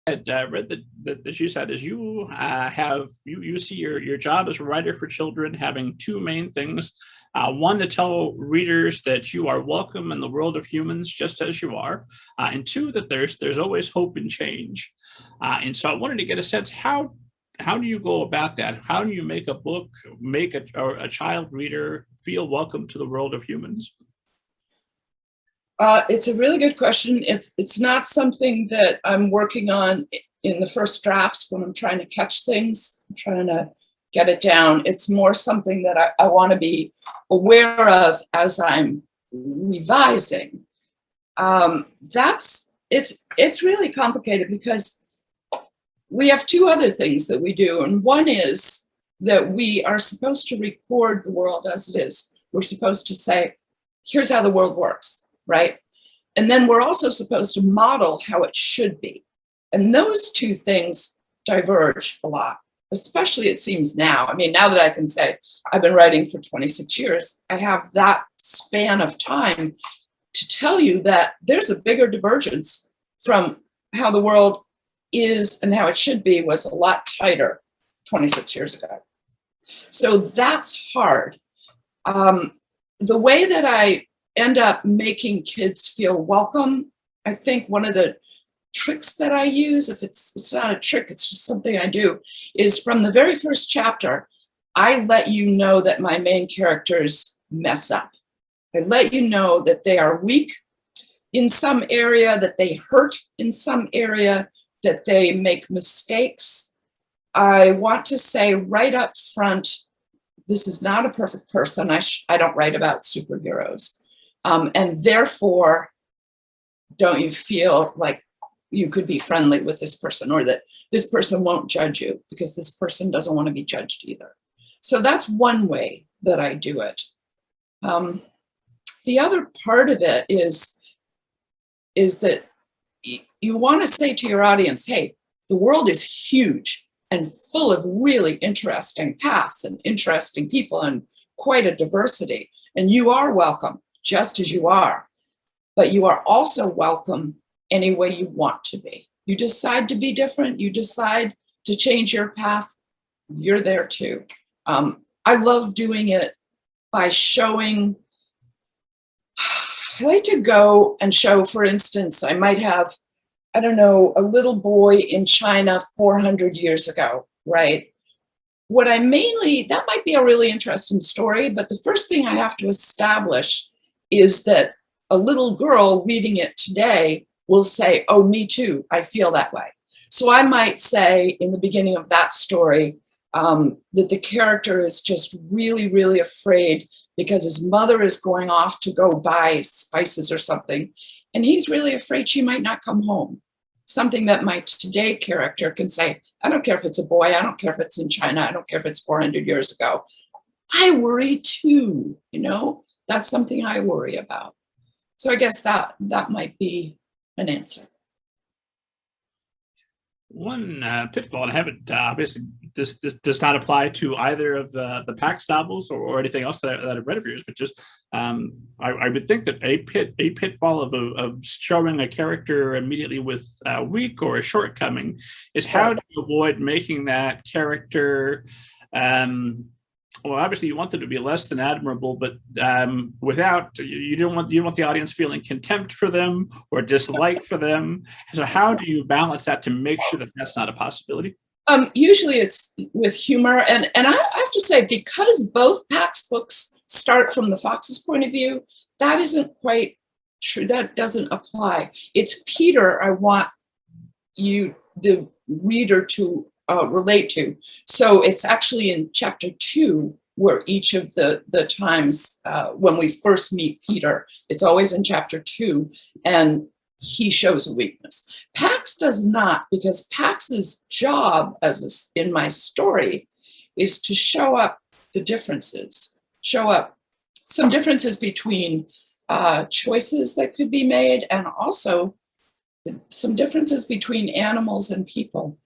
had read that you said is you you see your job as a writer for children having two main things. One, to tell readers that you are welcome in the world of humans just as you are, and two, that there's always hope and change. And so I wanted to get a sense, how do you go about that? How do you make a book, make a child reader feel welcome to the world of humans? It's a really good question. It's not something that I'm working on in the first drafts when I'm trying to catch things, I'm trying to get it down. It's more something that I want to be aware of as I'm revising. It's really complicated because we have two other things that we do. And one is that we are supposed to record the world as it is. We're supposed to say, here's how the world works. Right? And then we're also supposed to model how it should be. And those two things diverge a lot, especially it seems now. I mean, now that I can say I've been writing for 26 years, I have that span of time to tell you that there's a bigger divergence from how the world is and how it should be was a lot tighter 26 years ago. So that's hard. The way that I end up making kids feel welcome, I think one of the tricks that I use, if it's not a trick, it's just something I do, is from the very first chapter, I let you know that my main characters mess up. I let you know that they are weak in some area, that they hurt in some area, that they make mistakes. I want to say right up front, this is not a perfect person. I don't write about superheroes. And therefore, don't you feel like you could be friendly with this person, or that this person won't judge you because this person doesn't want to be judged either. So that's one way that I do it. The other part of it is that you want to say to your audience, hey, the world is huge and full of really interesting paths and interesting people and quite a diversity. And you are welcome just as you are, but you are also welcome any way you want to be. You decide to be different, you decide to change your path, you're there too. I love doing it by showing, I like to go and show, for instance, I might have, I don't know, a little boy in China 400 years ago, right? What I mainly, that might be a really interesting story, but the first thing I have to establish is that a little girl reading it today will say, oh, me too, I feel that way. So I might say in the beginning of that story that the character is just really, really afraid because his mother is going off to go buy spices or something, and he's really afraid she might not come home. Something that my today character can say, I don't care if it's a boy, I don't care if it's in China, I don't care if it's 400 years ago. I worry too, you know? That's something I worry about. So I guess that might be an answer. One pitfall, and I haven't obviously this does not apply to either of the Pax novels or anything else that I've read of yours, but just I would think that a pitfall of showing a character immediately with a weak or a shortcoming is how do you avoid making that character well, obviously you want them to be less than admirable, but without, you don't want the audience feeling contempt for them or dislike for them. So how do you balance that to make sure that that's not a possibility? Usually it's with humor. And I have to say, because both Pax books start from the fox's point of view, that isn't quite true. That doesn't apply. It's Peter I want you, the reader, to relate to. So it's actually in chapter 2 where each of the times when we first meet Peter, it's always in chapter 2, and he shows a weakness. Pax does not, because Pax's job in my story is to show up the differences, show up some differences between choices that could be made, and also some differences between animals and people.